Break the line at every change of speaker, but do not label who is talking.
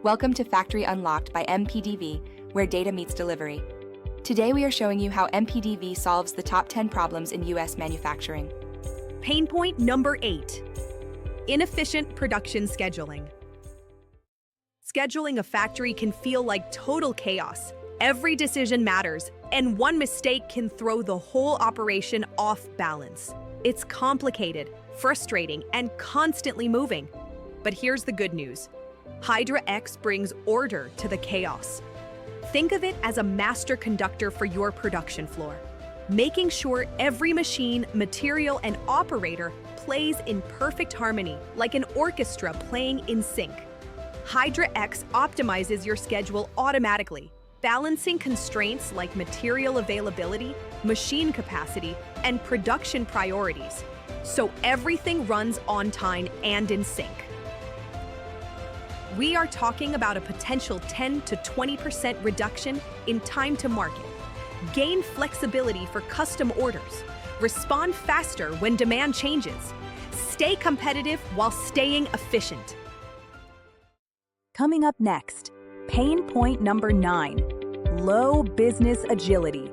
Welcome to Factory Unlocked by MPDV, where data meets delivery. Today we are showing you how MPDV solves the top 10 problems in US manufacturing.
Pain point number 8. Inefficient production scheduling. Scheduling a factory can feel like total chaos. Every decision matters, and one mistake can throw the whole operation off balance. It's complicated, frustrating, and constantly moving. But here's the good news. Hydra X brings order to the chaos. Think of it as a master conductor for your production floor, making sure every machine, material, and operator plays in perfect harmony, like an orchestra playing in sync. Hydra X optimizes your schedule automatically, balancing constraints like material availability, machine capacity, and production priorities, so everything runs on time and in sync. We are talking about a potential 10 to 20% reduction in time to market. Gain flexibility for custom orders. Respond faster when demand changes. Stay competitive while staying efficient.
Coming up next, pain point number 9, low business agility.